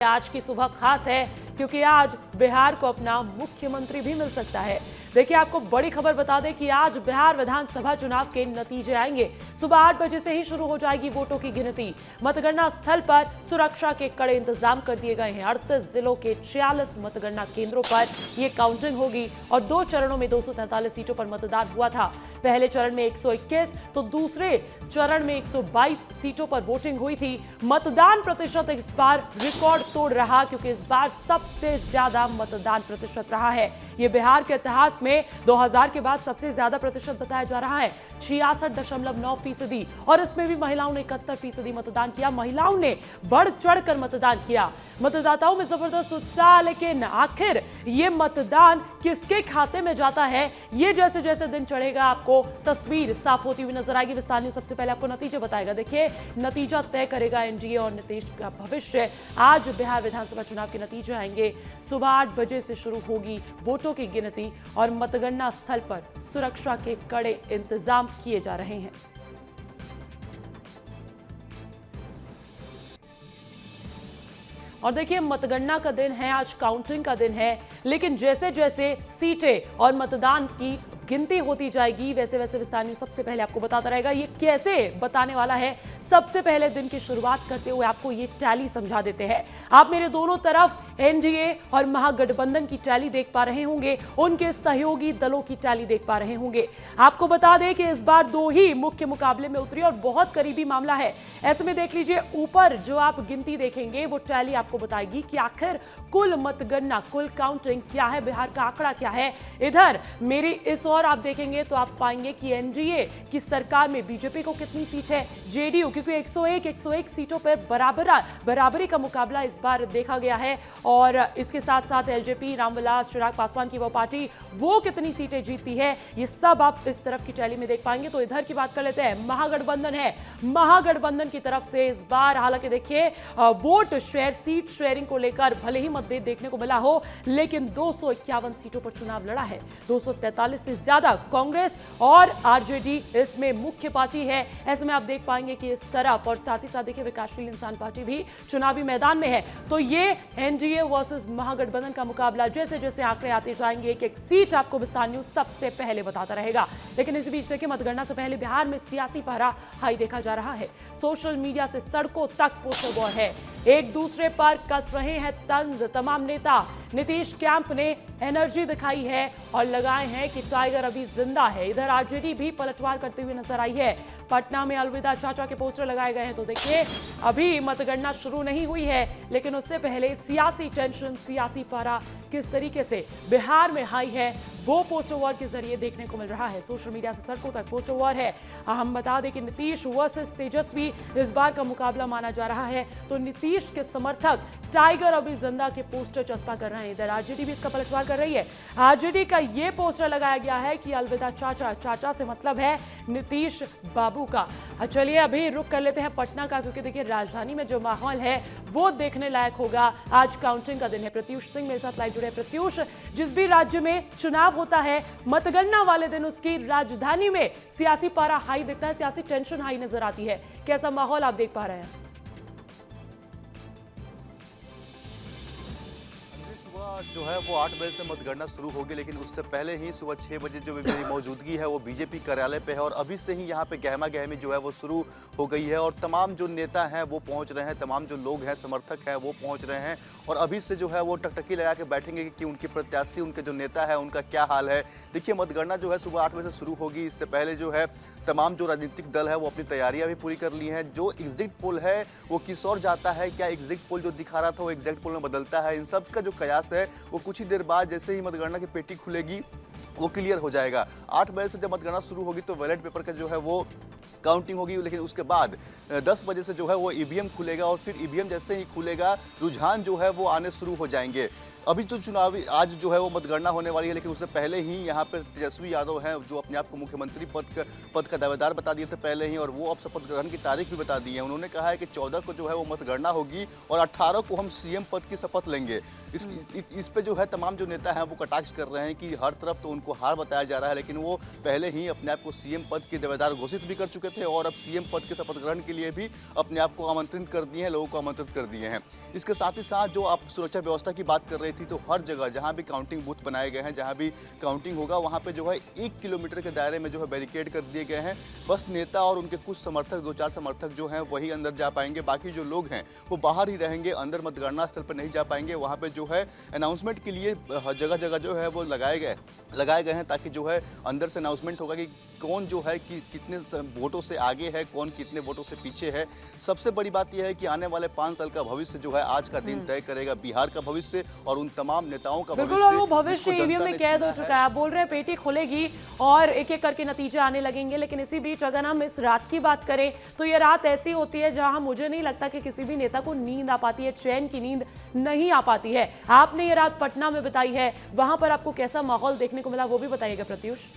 आज की सुबह खास है क्योंकि आज बिहार को अपना मुख्यमंत्री भी मिल सकता है। देखिए, आपको बड़ी खबर बता दें कि आज बिहार विधानसभा चुनाव के नतीजे आएंगे। सुबह 8 बजे से ही शुरू हो जाएगी वोटों की गिनती। मतगणना स्थल पर सुरक्षा के कड़े इंतजाम कर दिए गए हैं। 38 जिलों के 46 मतगणना केंद्रों पर ये काउंटिंग होगी और 2 चरणों में 243 सीटों पर मतदान हुआ था। पहले चरण में 121 तो दूसरे चरण में 122 सीटों पर वोटिंग हुई थी। मतदान प्रतिशत इस बार रिकॉर्ड तोड़ रहा क्योंकि इस बार सबसे ज्यादा मतदान प्रतिशत रहा है। ये बिहार के इतिहास में 2000 के बाद सबसे ज्यादा प्रतिशत बताया जा रहा है, 66.9%। और इसमें भी महिलाओं ने 71% मतदान किया। महिलाओं ने बढ़ चढ़कर मतदान किया। मतदाताओं में जबरदस्त उत्साह, लेकिन आखिर ये मतदान किसके खाते में जाता है, ये जैसे जैसे दिन चढ़ेगा आपको तस्वीर साफ होती हुई नजर आएगी। विस्तार न्यूज़ सबसे पहले आपको नतीजे बताएगा। देखिए, नतीजा तय करेगा एनडीए और नीतीश का भविष्य। आज बिहार विधानसभा चुनाव के नतीजे आएंगे। सुबह 8 बजे से शुरू होगी वोटों की गिनती और मतगणना स्थल पर सुरक्षा के कड़े इंतजाम किए जा रहे हैं। और देखिए, मतगणना का दिन है, आज काउंटिंग का दिन है, लेकिन जैसे जैसे सीटें और मतदान की गिनती होती जाएगी वैसे वैसे विस्तार न्यूज़ सबसे पहले आपको बताता रहेगा। ये कैसे बताने वाला है, सबसे पहले दिन की शुरुआत करते हुए आपको ये टैली समझा देते हैं। आप मेरे दोनों तरफ एनडीए और महागठबंधन की टैली देख पा रहे होंगे, उनके सहयोगी दलों की टैली देख पा रहे होंगे। आपको बता दें कि इस बार 2 ही मुख्य मुकाबले में उतरी और बहुत करीबी मामला है। ऐसे में देख लीजिए, ऊपर जो आप गिनती देखेंगे वो टैली आपको बताएगी कि आखिर कुल मतगणना, कुल काउंटिंग क्या है, बिहार का आंकड़ा क्या है। इधर मेरी इस और आप देखेंगे तो आप पाएंगे कि एनडीए की सरकार में बीजेपी को कितनी सीट है, जेडीयू क्योंकि 101 सीटों पर बराबरी का मुकाबला इस बार देखा गया है। और इसके साथ साथ एलजेपी, रामविलास चिराग पासवान की वो पार्टी, वो कितनी सीटें जीतती है, ये सब आप इस तरफ की टैली में देख पाएंगे। तो इधर की बात कर लेते हैं। महागठबंधन है, महागठबंधन की तरफ से इस बार हालांकि देखिए वोट शेयर, सीट शेयरिंग को लेकर भले ही मतभेद देखने को मिला हो, लेकिन 251 सीटों पर चुनाव लड़ा है। 243 से ज्यादा कांग्रेस और आरजेडी इसमें मुख्य पार्टी है। ऐसे में आप देख पाएंगे कि इस तरफ और साथ ही साथ देखिए विकासशील इंसान पार्टी भी चुनावी मैदान में है। तो ये एनडीए वर्सेस महागठबंधन का मुकाबला, जैसे जैसे आंकड़े आते जाएंगे एक एक सीट आपको विस्तार न्यूज़ सबसे पहले बताता रहेगा। लेकिन इस बीच देखिए, मतगणना से पहले बिहार में सियासी पारा हाई देखा जा रहा है। सोशल मीडिया से सड़कों तक पोस्टर वॉर है, एक दूसरे पर कस रहे हैं तंज तमाम नेता। नीतीश कैंप ने एनर्जी दिखाई है और लगाए हैं कि टाइगर अभी जिंदा है। इधर आरजेडी भी पलटवार करते हुए नजर आई है। पटना में अलविदा चाचा के पोस्टर लगाए गए हैं। तो देखिए, अभी मतगणना शुरू नहीं हुई है, लेकिन उससे पहले सियासी टेंशन, सियासी पारा किस तरीके से बिहार में हाई है, वो पोस्टर वॉर के जरिए देखने को मिल रहा है। सोशल मीडिया से सड़कों तक पोस्टर वॉर है। हम बता दें कि नीतीश वर्सेस तेजस्वी इस बार का मुकाबला माना जा रहा है। तो नीतीश के समर्थक टाइगर अभी जिंदा के पोस्टर चस्पा कर रहे हैं। इधर आरजेडी भी इसका पलटवार कर रही है। आरजेडी का ये पोस्टर लगाया गया है कि अलविदा चाचा, चाचा से मतलब है नीतीश बाबू का। चलिए अभी रुक कर लेते हैं पटना का, क्योंकि देखिए राजधानी में जो माहौल है वो देखने लायक होगा। आज काउंटिंग का दिन है। प्रत्युष सिंह मेरे साथ लाइव जुड़े। प्रत्युष, जिस भी राज्य में चुनाव होता है, मतगणना वाले दिन उसकी राजधानी में सियासी पारा हाई दिखता है, सियासी टेंशन हाई नजर आती है। कैसा माहौल आप देख पा रहे हैं? जो है वो 8 बजे से मतगणना शुरू होगी, लेकिन उससे पहले ही सुबह 6 बजे जो मेरी मौजूदगी है वो बीजेपी कार्यालय पे है और अभी से ही यहाँ पे गहमा गहमी जो है वो शुरू हो गई है और तमाम जो नेता हैं वो पहुँच रहे हैं, तमाम जो लोग हैं, समर्थक हैं, वो पहुँच रहे हैं और अभी से जो है वो टकटकी लगा के बैठेंगे कि उनके प्रत्याशी, उनके जो नेता है, उनका क्या हाल है। देखिए, मतगणना जो है सुबह 8 बजे से शुरू होगी। इससे पहले जो है तमाम जो राजनीतिक दल है वो अपनी तैयारियां भी पूरी कर ली हैं। जो एग्जिट पोल है वो किस ओर जाता है, क्या एग्जिट पोल जो दिखा रहा था वो एग्जिट पोल में बदलता है, इन सब का जो कयास है वो कुछ ही देर बाद जैसे ही मतगणना की पेटी खुलेगी वो क्लियर हो जाएगा। 8 बजे से जब मतगणना शुरू होगी तो बैलेट पेपर का जो है वो काउंटिंग होगी, लेकिन उसके बाद 10 बजे से जो है वो ईवीएम खुलेगा और फिर ईवीएम जैसे ही खुलेगा रुझान जो है वो आने शुरू हो जाएंगे। अभी तो चुनावी आज जो है वो मतगणना होने वाली है, लेकिन उससे पहले ही यहाँ पर तेजस्वी यादव हैं जो अपने आप को मुख्यमंत्री पद का दावेदार बता दिए थे पहले ही, और वो अब शपथ ग्रहण की तारीख भी बता दी है। उन्होंने कहा है कि 14 को जो है वो मतगणना होगी और 18 को हम सीएम पद की शपथ लेंगे। इस पे जो है तमाम जो नेता हैं वो कटाक्ष कर रहे हैं कि हर तरफ तो उनको हार बताया जा रहा है, लेकिन वो पहले ही अपने आप को सीएम पद के दावेदार घोषित भी कर चुके थे और अब सीएम पद के शपथ ग्रहण के लिए भी अपने आप को आमंत्रित कर दिए हैं, लोगों को आमंत्रित कर दिए हैं। इसके साथ ही साथ जो आप सुरक्षा व्यवस्था की बात कर रही थी, तो हर जगह जहां भी काउंटिंग बूथ बनाए गए हैं, जहां भी काउंटिंग होगा वहां पे जो है 1 किलोमीटर के दायरे में जो है बैरिकेड कर दिए गए हैं। बस नेता और उनके कुछ समर्थक, 2-4 समर्थक जो हैं वही अंदर जा पाएंगे, बाकी जो लोग हैं वो बाहर ही रहेंगे, अंदर मतगणना स्थल पर नहीं जा पाएंगे। वहां पे जो है अनाउंसमेंट के लिए जगह जगह जो है वो लगाए गए हैं, ताकि जो है अंदर से अनाउंसमेंट होगा कि कौन जो है कि कितने वोटों से आगे है, कौन कितने वोटों से पीछे है। सबसे बड़ी बात यह है कि आने वाले 5 साल का भविष्य जो है आज का दिन तय करेगा, बिहार का भविष्य और उन तमाम नेताओं का बिल्कुल। और वो भविष्य ईवीएम में कैद हो चुका है। आप बोल रहे हैं पेटी खुलेगी और एक एक करके नतीजे आने लगेंगे, लेकिन इसी बीच अगर हम इस रात की बात करें तो ये रात ऐसी होती है जहां मुझे नहीं लगता कि किसी भी नेता को नींद आ पाती है, चैन की नींद नहीं आ पाती है। आपने ये रात पटना में बिताई है, वहां पर आपको कैसा माहौल देखने को मिला वो भी बताइएगा प्रत्युष।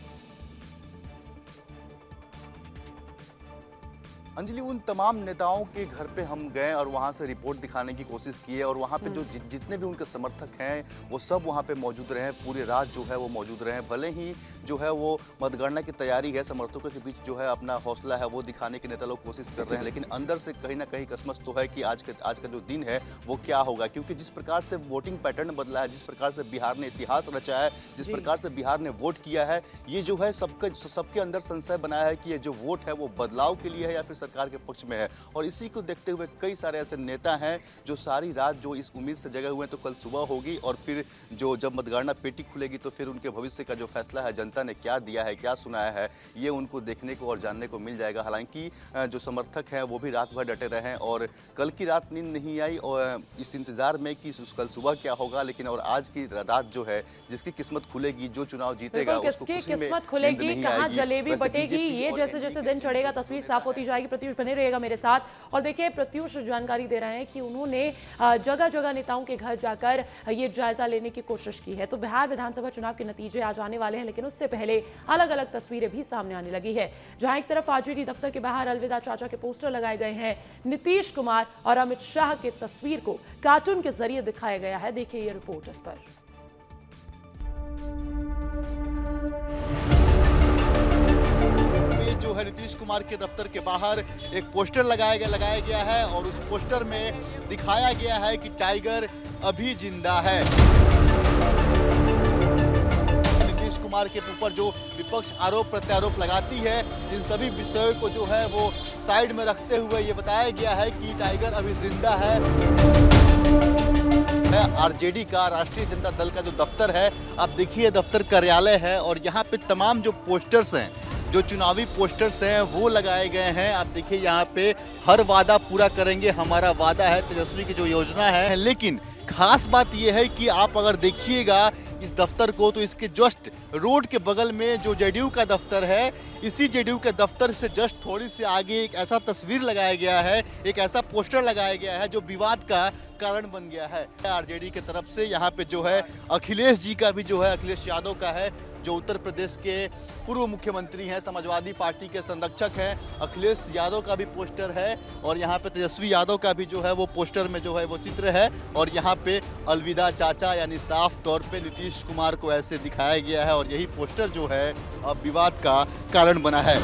अंजलि, उन तमाम नेताओं के घर पे हम गए और वहाँ से रिपोर्ट दिखाने की कोशिश की है, और वहाँ पे जो जितने भी उनके समर्थक हैं वो सब वहाँ पे मौजूद रहे, पूरी रात जो है वो मौजूद रहे। भले ही जो है वो मतगणना की तैयारी है, समर्थकों के बीच जो है अपना हौसला है वो दिखाने की नेता लोग कोशिश कर रहे हैं, लेकिन अंदर से कहीं ना कहीं कसमस तो है कि आज का जो दिन है वो क्या होगा। क्योंकि जिस प्रकार से वोटिंग पैटर्न बदला है, जिस प्रकार से बिहार ने इतिहास रचा है, जिस प्रकार से बिहार ने वोट किया है, ये जो है सबके अंदर संशय बनाया है कि ये जो वोट है वो बदलाव के लिए है या फिर सरकार के पक्ष में है। और इसी को देखते हुए कई सारे ऐसे नेता हैं जो सारी रात जो इस उम्मीद से जगे हुए हैं तो कल सुबह होगी और फिर जो जब मतगणना पेटी खुलेगी तो फिर उनके भविष्य का जो फैसला है, जनता ने क्या दिया है, क्या सुनाया है, ये उनको देखने को और जानने को मिल जाएगा। हालांकि जो समर्थक हैं वो भी रात भर डटे रहे और कल की रात नींद नहीं आई और इस इंतजार में कि कल सुबह क्या होगा। लेकिन और आज की रात जो है, जिसकी किस्मत खुलेगी, जो चुनाव जीतेगा उसको खुशी में किस्मत खुलेगी, कहां जलेबी बटेगी, ये जैसे जैसे दिन चढ़ेगा तस्वीर साफ होती जाएगी। प्रत्युष बने रहेगा मेरे साथ। और देखिए प्रत्युष जानकारी दे रहे हैं कि उन्होंने जगह जगह नेताओं के घर जाकर ये जायजा लेने की कोशिश की है। तो बिहार विधानसभा चुनाव के नतीजे आज आने वाले हैं, लेकिन उससे पहले अलग अलग तस्वीरें भी सामने आने लगी है, जहां एक तरफ आरजेडी दफ्तर के बाहर अलविदा चाचा के पोस्टर लगाए गए हैं, नीतीश कुमार और अमित शाह की तस्वीर को कार्टून के जरिए दिखाया गया है। देखिए ये रिपोर्ट इस पर। जो है नीतीश कुमार के दफ्तर के बाहर एक पोस्टर लगाया गया है और उस पोस्टर में दिखाया गया है कि टाइगर अभी जिंदा है। नीतीश कुमार के ऊपर जो विपक्ष आरोप प्रत्यारोप लगाती है, इन सभी विषयों को जो है वो साइड में रखते हुए ये बताया गया है कि टाइगर अभी जिंदा है। आरजेडी का, राष्ट्रीय जनता दल का जो दफ्तर है, आप देखिए दफ्तर कार्यालय है और यहाँ पे तमाम जो पोस्टर्स हैं, जो चुनावी पोस्टर्स हैं वो लगाए गए हैं। आप देखिए यहाँ पे हर वादा पूरा करेंगे, हमारा वादा है, तेजस्वी की जो योजना है। लेकिन खास बात यह है कि आप अगर देखिएगा इस दफ्तर को तो इसके जस्ट रोड के बगल में जो जेडीयू का दफ्तर है, इसी जेडीयू के दफ्तर से जस्ट थोड़ी सी आगे एक ऐसा तस्वीर लगाया गया है, एक ऐसा पोस्टर लगाया गया है जो विवाद का कारण बन गया है। आरजेडी की तरफ से यहाँ पे जो है अखिलेश जी का भी जो है, अखिलेश यादव का है, जो उत्तर प्रदेश के पूर्व मुख्यमंत्री हैं, समाजवादी पार्टी के संरक्षक हैं, अखिलेश यादव का भी पोस्टर है और यहाँ पे तेजस्वी यादव का भी जो है वो पोस्टर में जो है वो चित्र है और यहाँ पे अलविदा चाचा यानी साफ तौर पे नीतीश कुमार को ऐसे दिखाया गया है और यही पोस्टर जो है अब विवाद का कारण बना है।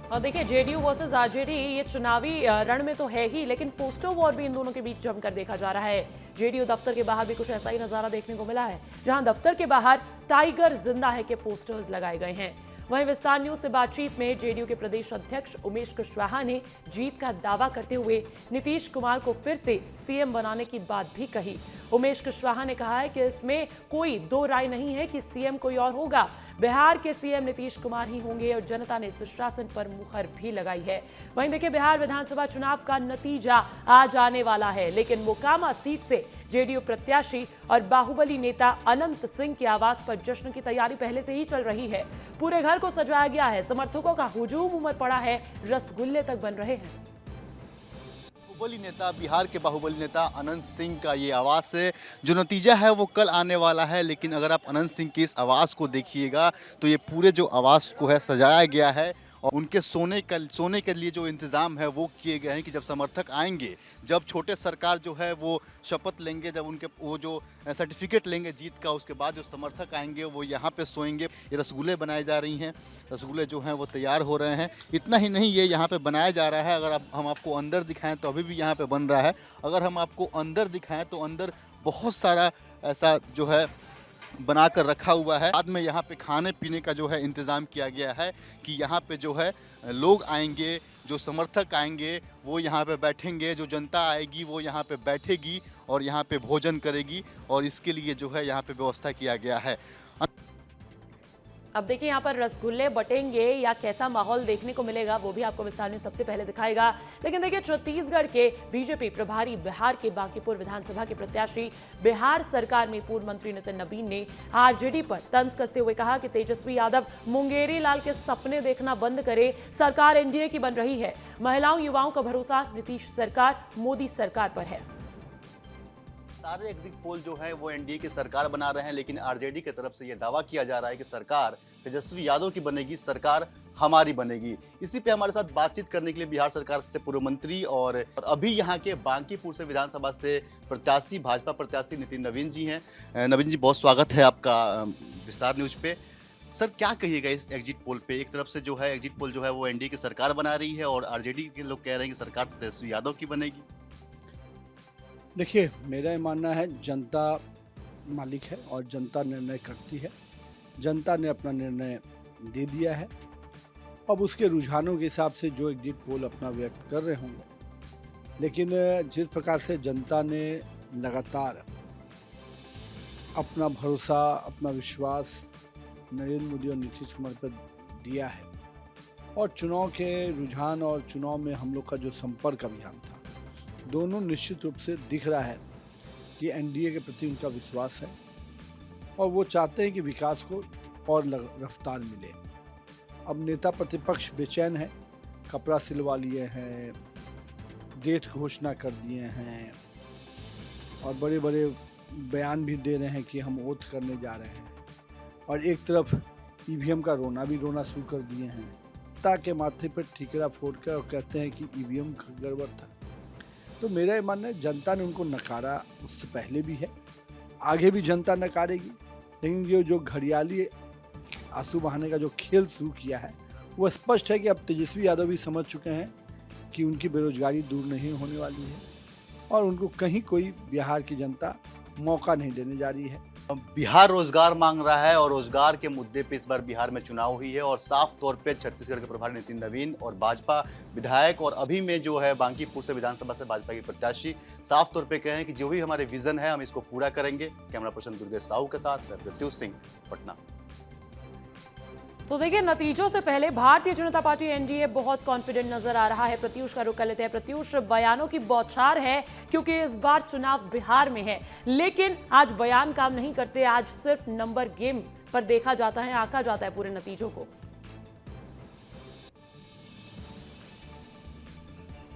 और देखिए जेडीयू वर्सेस आरजेडी ये चुनावी रण में तो है ही, लेकिन पोस्टर वॉर भी इन दोनों के बीच जमकर देखा जा रहा है। जेडीयू दफ्तर के बाहर भी कुछ ऐसा ही नजारा देखने को मिला है, जहां दफ्तर के बाहर टाइगर जिंदा है के पोस्टर्स लगाए गए हैं। वहीं विस्तार न्यूज से बातचीत में जेडीयू के प्रदेश अध्यक्ष उमेश कुशवाहा ने जीत का दावा करते हुए नीतीश कुमार को फिर से सीएम बनाने की बात भी कही। उमेश कुशवाहा ने कहा है कि इसमें कोई दो राय नहीं है कि सीएम कोई और होगा, बिहार के सीएम नीतीश कुमार ही होंगे और जनता ने सुशासन पर मुहर भी लगाई है। वहीं देखिए बिहार विधानसभा चुनाव का नतीजा आज आने वाला है, लेकिन मोकामा सीट से जेडीयू प्रत्याशी और बाहुबली नेता अनंत सिंह के आवास पर जश्न की तैयारी पहले से ही चल रही है। पूरे घर को सजाया गया है, समर्थकों का हुजूम उमड़ पड़ा है, रसगुल्ले तक बन रहे हैं। बाहुबली नेता, बिहार के बाहुबली नेता अनंत सिंह का ये आवाज़ है। जो नतीजा है वो कल आने वाला है, लेकिन अगर आप अनंत सिंह की इस आवाज़ को देखिएगा तो ये पूरे जो आवाज़ को है सजाया गया है और उनके सोने के लिए जो इंतज़ाम है वो किए गए हैं कि जब समर्थक आएंगे, जब छोटे सरकार जो है वो शपथ लेंगे, जब उनके वो जो सर्टिफिकेट लेंगे जीत का, उसके बाद जो समर्थक आएंगे वो यहाँ पे सोएंगे। ये रसगुल्ले बनाई जा रही हैं, रसगुल्ले जो हैं वो तैयार हो रहे हैं। इतना ही नहीं, ये यहाँ पे बनाया जा रहा है। अगर हम आपको अंदर दिखाएं तो अभी भी यहाँ पे बन रहा है। अगर हम आपको अंदर दिखाएं तो अंदर बहुत सारा ऐसा जो है बनाकर रखा हुआ है। बाद में यहाँ पे खाने पीने का जो है इंतज़ाम किया गया है कि यहाँ पे जो है लोग आएंगे, जो समर्थक आएंगे वो यहाँ पे बैठेंगे, जो जनता आएगी वो यहाँ पे बैठेगी और यहाँ पे भोजन करेगी, और इसके लिए जो है यहाँ पे व्यवस्था किया गया है। अब देखिए यहाँ पर रसगुल्ले बटेंगे या कैसा माहौल देखने को मिलेगा वो भी आपको विस्तार में सबसे पहले दिखाएगा। लेकिन देखिए छत्तीसगढ़ के बीजेपी प्रभारी, बिहार के बांकीपुर विधानसभा के प्रत्याशी, बिहार सरकार में पूर्व मंत्री नितिन नवीन ने आरजेडी पर तंज कसते हुए कहा कि तेजस्वी यादव मुंगेरी लाल के सपने देखना बंद करे, सरकार एनडीए की बन रही है। महिलाओं युवाओं का भरोसा नीतीश सरकार, मोदी सरकार पर है। सारे एग्जिट पोल जो है वो एनडीए की सरकार बना रहे हैं, लेकिन आरजेडी की तरफ से ये दावा किया जा रहा है कि सरकार तेजस्वी यादव की बनेगी, सरकार हमारी बनेगी। इसी पे हमारे साथ बातचीत करने के लिए बिहार सरकार से पूर्व मंत्री और अभी यहाँ के बांकीपुर से विधानसभा से प्रत्याशी, भाजपा प्रत्याशी नितिन नवीन जी हैं। नवीन जी, बहुत स्वागत है आपका विस्तार न्यूज पे। सर, क्या कहिएगा इस एग्जिट पोल पे? एक तरफ से जो है एग्जिट पोल जो है वो एनडीए की सरकार बना रही है और आरजेडी के लोग कह रहे हैं कि सरकार तेजस्वी यादव की बनेगी। देखिए, मेरा ये मानना है जनता मालिक है और जनता निर्णय करती है। जनता ने अपना निर्णय दे दिया है। अब उसके रुझानों के हिसाब से जो एग्जिट पोल अपना व्यक्त कर रहे होंगे, लेकिन जिस प्रकार से जनता ने लगातार अपना भरोसा, अपना विश्वास नरेंद्र मोदी और नीतीश कुमार पर दिया है, और चुनाव के रुझान और चुनाव में हम लोग का जो संपर्क अभियान था, दोनों निश्चित रूप से दिख रहा है कि एनडीए के प्रति उनका विश्वास है और वो चाहते हैं कि विकास को और रफ्तार मिले। अब नेता प्रतिपक्ष बेचैन है, कपड़ा सिलवा लिए हैं, डेट घोषणा कर दिए हैं और बड़े बड़े बयान भी दे रहे हैं कि हम ओथ करने जा रहे हैं, और एक तरफ ईवीएम का रोना शुरू कर दिए हैं, ताकि माथे पर ठीकरा फोड़ कर और कहते हैं कि ईवीएम गड़बड़ था। तो मेरा ये मानना है जनता ने उनको नकारा, उससे पहले भी है, आगे भी जनता नकारेगी। लेकिन ये जो घड़ियाली आंसू बहाने का जो खेल शुरू किया है वो स्पष्ट है कि अब तेजस्वी यादव भी समझ चुके हैं कि उनकी बेरोजगारी दूर नहीं होने वाली है और उनको कहीं कोई बिहार की जनता मौका नहीं देने जा रही है। बिहार रोजगार मांग रहा है और रोजगार के मुद्दे पे इस बार बिहार में चुनाव हुई है और साफ तौर पे छत्तीसगढ़ के प्रभारी नितिन नवीन और भाजपा विधायक और अभी में जो है बांकीपुर से विधानसभा से भाजपा के प्रत्याशी साफ तौर पे कहे हैं कि जो भी हमारे विजन है हम इसको पूरा करेंगे। कैमरा पर्सन दुर्गेश साहू के साथ प्रत्युष सिंह, पटना। तो देखिए, नतीजों से पहले भारतीय जनता पार्टी एनडीए बहुत कॉन्फिडेंट नजर आ रहा है। प्रत्युष का रुख कर लेते हैं। प्रत्युष, बयानों की बौछार है क्योंकि इस बार चुनाव बिहार में है, लेकिन आज बयान काम नहीं करते। आज सिर्फ नंबर गेम पर देखा जाता है, आंका जाता है पूरे नतीजों को।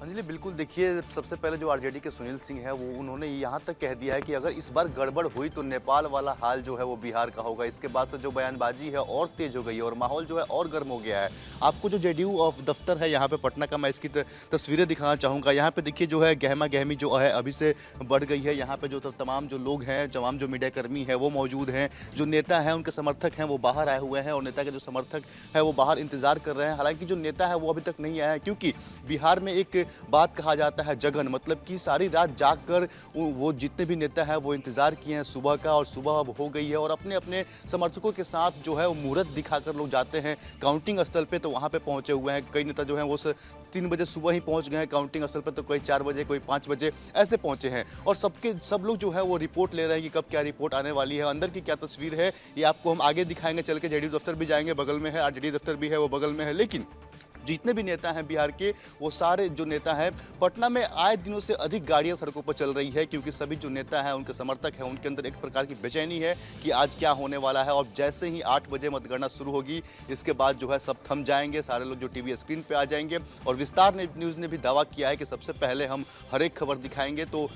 अंजलि, बिल्कुल देखिए, सबसे पहले जो आरजेडी के सुनील सिंह है वो उन्होंने यहाँ तक कह दिया है कि अगर इस बार गड़बड़ हुई तो नेपाल वाला हाल जो है वो बिहार का होगा। इसके बाद से जो बयानबाजी है और तेज हो गई है और माहौल जो है और गर्म हो गया है। आपको जो जेडीयू ऑफ दफ्तर है यहाँ पे पटना का, मैं इसकी तस्वीरें दिखाना चाहूँगा। यहाँ पे देखिए जो है गहमा गहमी जो है अभी से बढ़ गई है। यहाँ पे जो तमाम जो लोग हैं, तमाम जो मीडिया कर्मी है वो मौजूद हैं, जो नेता हैं उनके समर्थक हैं वो बाहर आए हुए हैं और नेता के जो समर्थक है वो बाहर इंतजार कर रहे हैं। हालांकि जो नेता है वो अभी तक नहीं आया है, क्योंकि बिहार में एक बात कहा जाता है जगन, मतलब कि सारी रात जागकर वो जितने भी नेता हैं वो इंतजार किए हैं सुबह का, और सुबह अब हो गई है और अपने अपने समर्थकों के साथ जो है वो मुहूर्त दिखाकर लोग जाते हैं काउंटिंग स्थल पे। तो वहाँ पे पहुंचे हुए हैं कई नेता जो हैं वो 3 बजे सुबह ही पहुंच गए हैं काउंटिंग स्थल पर, तो कोई 4 बजे, कोई 5 बजे ऐसे पहुंचे हैं और सब लोग जो है वो रिपोर्ट ले रहे हैं कि कब क्या रिपोर्ट आने वाली है, अंदर की क्या तस्वीर है, ये आपको हम आगे दिखाएंगे। चल के जेडीयू दफ्तर भी जाएंगे, बगल में है, आरजेडी दफ्तर भी है वो बगल में है। लेकिन जितने भी नेता हैं बिहार के, वो सारे जो नेता हैं, पटना में आए दिनों से अधिक गाड़ियां सड़कों पर चल रही है, क्योंकि सभी जो नेता हैं, उनके समर्थक हैं, उनके अंदर एक प्रकार की बेचैनी है कि आज क्या होने वाला है। और जैसे ही 8 बजे मतगणना शुरू होगी, इसके बाद जो है सब थम जाएंगे, सारे लोग जो टीवी स्क्रीन पे आ जाएंगे। और विस्तार न्यूज़ ने भी दावा किया है कि सबसे पहले हम हर एक खबर दिखाएंगे। तो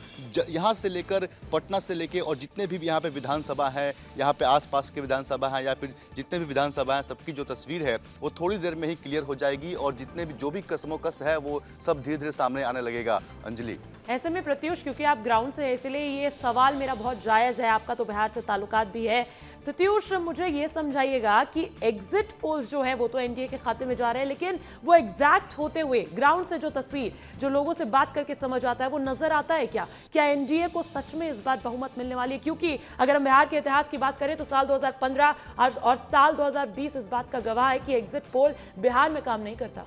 यहाँ से लेकर, पटना से लेकर, और जितने भी यहाँ पे विधानसभा है, यहाँ पे आसपास के विधानसभा हैं, या फिर जितने भी विधानसभा हैं, सबकी जो तस्वीर है वो थोड़ी देर में ही क्लियर हो जाएगी। और जितने भी जो भी कसमोकस है वो सब धीरे धीरे सामने आने लगेगा। अंजलि, ऐसे में प्रत्युष, क्योंकि आप ग्राउंड से हैं, इसलिए ये सवाल मेरा बहुत जायज़ है, आपका तो बिहार से ताल्लुकात भी है। प्रत्युष, मुझे ये समझाइएगा कि एग्जिट पोल्स जो है वो तो एनडीए के खाते में जा रहे हैं, लेकिन वो एग्जैक्ट होते हुए ग्राउंड से जो तस्वीर, जो लोगों से बात करके समझ आता है, वो नजर आता है क्या? क्या एनडीए को सच में इस बार बहुमत मिलने वाली है? क्योंकि अगर हम बिहार के इतिहास की बात करें तो साल 2015 और साल 2020 इस बात का गवाह है कि एग्जिट पोल बिहार में काम नहीं करता।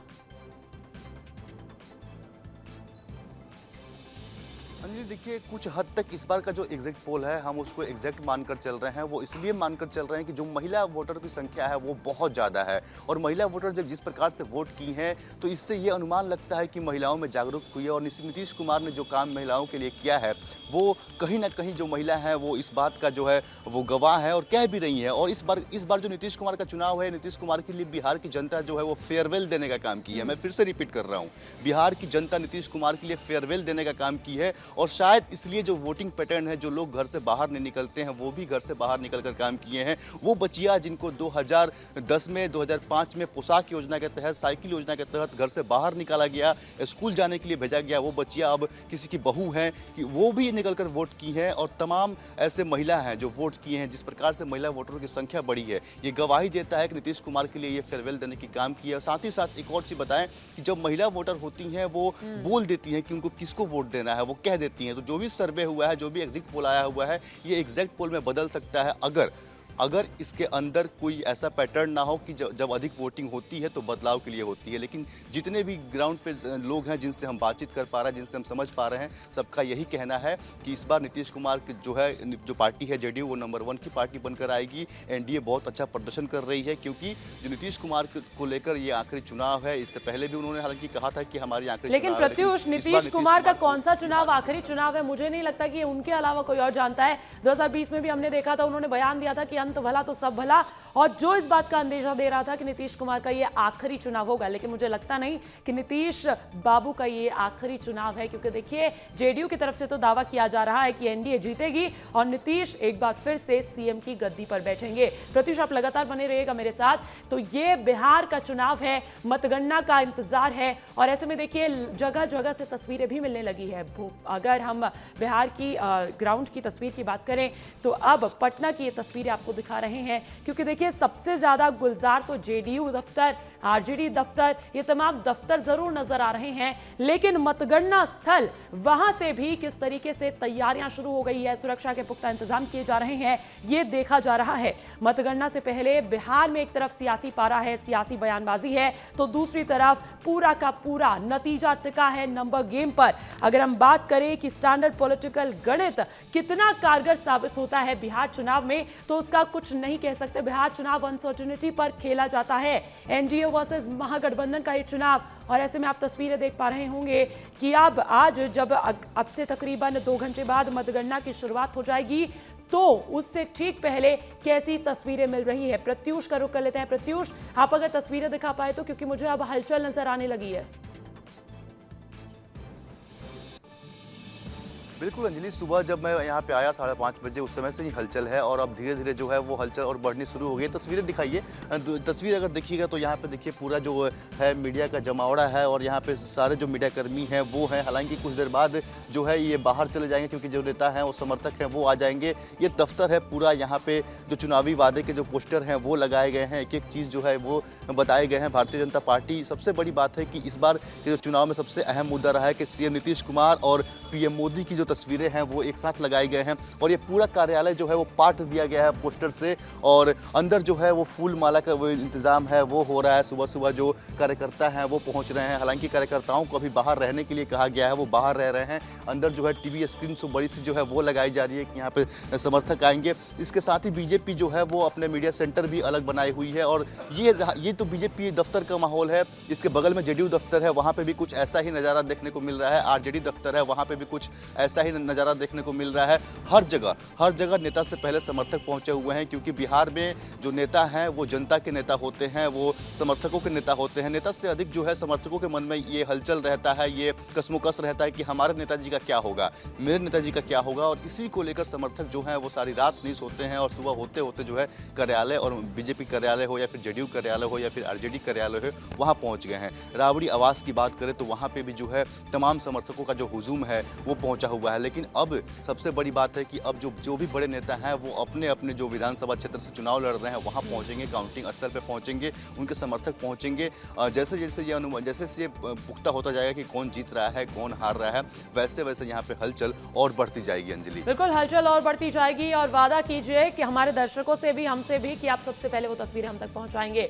अंजलि, देखिए, कुछ हद तक इस बार का जो एग्जिट पोल है, हम उसको एग्जैक्ट मानकर चल रहे हैं। वो इसलिए मानकर चल रहे हैं कि जो महिला वोटर की संख्या है वो बहुत ज़्यादा है, और महिला वोटर जब जिस प्रकार से वोट की हैं, तो इससे ये अनुमान लगता है कि महिलाओं में जागरूक हुई है। और नीतीश कुमार ने जो काम महिलाओं के लिए किया है, वो कहीं ना कहीं जो महिला है वो इस बात का जो है वो गवाह है और कह भी रही है। और इस बार जो नीतीश कुमार का चुनाव है, नीतीश कुमार के लिए बिहार की जनता जो है वो फेयरवेल देने का काम की है। मैं फिर से रिपीट कर रहा हूँ, बिहार की जनता नीतीश कुमार के लिए फेयरवेल देने का काम की है। और शायद इसलिए जो वोटिंग पैटर्न है, जो लोग घर से बाहर नहीं निकलते हैं, वो भी घर से बाहर निकलकर काम किए हैं। वो बचिया जिनको 2010 में, 2005 में पोशाक योजना के तहत, साइकिल योजना के तहत घर से बाहर निकाला गया, स्कूल जाने के लिए भेजा गया, वो बचिया अब किसी की बहू हैं कि वो भी निकलकर वोट की हैं। और तमाम ऐसे महिला हैं जो वोट किए हैं। जिस प्रकार से महिला वोटरों की संख्या बढ़ी है, ये गवाही देता है कि नीतीश कुमार के लिए ये फेयरवेल देने की काम किया है। साथ ही साथ एक और चीज़ बताएं कि जब महिला वोटर होती हैं, वो बोल देती हैं कि उनको किसको वोट देना है, वो कह देती हैं। तो जो भी सर्वे हुआ है, जो भी एग्जिट पोल आया हुआ है, ये एग्जैक्ट पोल में बदल सकता है अगर इसके अंदर कोई ऐसा पैटर्न ना हो कि जब अधिक वोटिंग होती है तो बदलाव के लिए होती है। लेकिन जितने भी ग्राउंड पे लोग हैं जिनसे हम बातचीत कर पा रहे हैं, जिनसे हम समझ पा रहे हैं, सबका यही कहना है कि इस बार नीतीश कुमार की जो पार्टी है जेडीयू, वो नंबर 1 की पार्टी बनकर आएगी। एनडीए बहुत अच्छा प्रदर्शन कर रही है, क्योंकि जो नीतीश कुमार को लेकर ये आखिरी चुनाव है। इससे पहले भी उन्होंने हालांकि कहा था कि हमारी आखिरी, लेकिन प्रत्युष, नीतीश कुमार का कौन सा चुनाव आखिरी चुनाव है? मुझे नहीं लगता कि उनके अलावा कोई और जानता है। 2020 में भी हमने देखा था, उन्होंने बयान दिया था कि अंत भला तो सब भला, और जो इस बात का अंदेशा दे रहा था कि नीतीश कुमार का ये आखिरी चुनाव होगा। लेकिन मुझे लगता नहीं कि नीतीश बाबू का ये आखिरी चुनाव है, क्योंकि देखिए, जेडीयू की तरफ से तो दावा किया जा रहा है कि एनडीए जीतेगी और नीतीश एक बार फिर से सीएम की गद्दी पर बैठेंगे। प्रत्युष, आप लगातार बने रहिएगा मेरे साथ। तो ये बिहार का चुनाव है, मतगणना का इंतजार है, और ऐसे में देखिए जगह जगह से तस्वीरें भी मिलने लगी है। अगर हम बिहार की ग्राउंड की तस्वीर की बात करें तो अब पटना की ये तस्वीरें आपको दिखा रहे हैं, क्योंकि देखिए सबसे ज्यादा गुलजार तो जेडीयू दफ्तर, आरजेडी दफ्तर, ये तमाम दफ्तर जरूर नजर आ रहे हैं, लेकिन मतगणना स्थल, वहां से भी किस तरीके से तैयारियां शुरू हो गई है, सुरक्षा के पुख्ता इंतजाम किए जा रहे हैं, ये देखा जा रहा है। मतगणना से पहले बिहार में एक तरफ सियासी पारा है, सियासी बयानबाजी है, तो दूसरी तरफ पूरा का पूरा नतीजा टिका है नंबर गेम पर। अगर हम बात करें कि स्टैंडर्ड पॉलिटिकल गणित कितना कारगर साबित होता है बिहार चुनाव में, तो उसका कुछ नहीं कह सकते। बिहार चुनाव अनसर्टेनिटी पर खेला जाता है, एनडीए वर्सेस महागठबंधन का ये चुनाव। और ऐसे में आप तस्वीरें देख पा रहे होंगे कि अब आज जब अब से तकरीबन 2 घंटे बाद मतगणना की शुरुआत हो जाएगी, तो उससे ठीक पहले कैसी तस्वीरें मिल रही है। प्रत्युष का रुख कर लेते हैं। प्रत्युष, आप अगर तस्वीरें दिखा पाए तो, क्योंकि मुझे अब हलचल नजर आने लगी है। बिल्कुल अंजलि, सुबह जब मैं यहाँ पे आया 5:30 बजे, उस समय से ही हलचल है, और अब धीरे धीरे जो है वो हलचल और बढ़नी शुरू हो गई। तस्वीरें दिखाइए, तस्वीर अगर देखिएगा तो यहाँ पे देखिए पूरा जो है मीडिया का जमावड़ा है, और यहाँ पे सारे जो मीडिया कर्मी हैं वो हैं। हालांकि कुछ देर बाद जो है ये बाहर चले जाएंगे, क्योंकि जो नेता हैं वो समर्थक हैं वो आ जाएंगे। ये दफ्तर है पूरा, यहाँ पे जो चुनावी वादे के जो पोस्टर हैं वो लगाए गए हैं, एक एक चीज़ जो है वो बताए गए हैं। भारतीय जनता पार्टी, सबसे बड़ी बात है कि इस बार के जो चुनाव में सबसे अहम मुद्दा रहा है कि सीएम नीतीश कुमार और पीएम मोदी की जो तस्वीरें हैं वो एक साथ लगाए गए हैं और ये पूरा कार्यालय जो है वो पाट दिया गया है पोस्टर से और अंदर जो है वो फूल माला का वो इंतजाम है वो हो रहा है। सुबह सुबह जो कार्यकर्ता हैं वो पहुंच रहे हैं। हालांकि कार्यकर्ताओं को अभी बाहर रहने के लिए कहा गया है, वो बाहर रह रहे हैं। अंदर जो है टीवी स्क्रीन से बड़ी सी जो है वो लगाई जा रही है कि यहाँ पे समर्थक आएंगे। इसके साथ ही बीजेपी जो है वो अपने मीडिया सेंटर भी अलग बनाई हुई है और ये तो बीजेपी दफ्तर का माहौल है। इसके बगल में जेडीयू दफ्तर है, वहाँ पे भी कुछ ऐसा ही नज़ारा देखने को मिल रहा है। आरजेडी दफ्तर है, वहाँ पे भी कुछ ऐसा ही नज़ारा देखने को मिल रहा है। हर जगह नेता से पहले समर्थक पहुंचे हुए हैं क्योंकि बिहार में जो नेता हैं वो जनता के नेता होते हैं, वो समर्थकों के नेता होते हैं। नेता से अधिक जो है समर्थकों के मन में ये हलचल रहता है, ये कसमोकस रहता है कि हमारे नेताजी का क्या होगा, मेरे नेताजी का क्या होगा। और इसी को लेकर समर्थक जो हैं वो सारी रात नहीं सोते हैं और सुबह होते होते जो है कार्यालय और बीजेपी कार्यालय हो या फिर जेडीयू कार्यालय हो या फिर आरजेडी कार्यालय हो वहाँ पहुँच गए हैं। राबड़ी आवास की बात करें तो वहाँ पे भी जो है तमाम समर्थकों का जो हुजूम है वो पहुँचा हुआ है। लेकिन अब सबसे बड़ी बात है कि अब जो भी बड़े नेता हैं वो अपने अपने जो विधानसभा क्षेत्र से चुनाव लड़ रहे हैं वहाँ पहुँचेंगे, काउंटिंग स्थल पर पहुँचेंगे, उनके समर्थक पहुँचेंगे। जैसे ये पुख्ता होता जाएगा कि कौन जीत रहा है, कौन हार रहा है, वैसे वैसे यहाँ पे हलचल और बढ़ती जाएगी। अंजलि, बिल्कुल हलचल और बढ़ती जाएगी और वादा कीजिए कि हमारे दर्शकों से भी, हमसे भी, कि आप सबसे पहले वो तस्वीरें हम तक पहुंचाएंगे।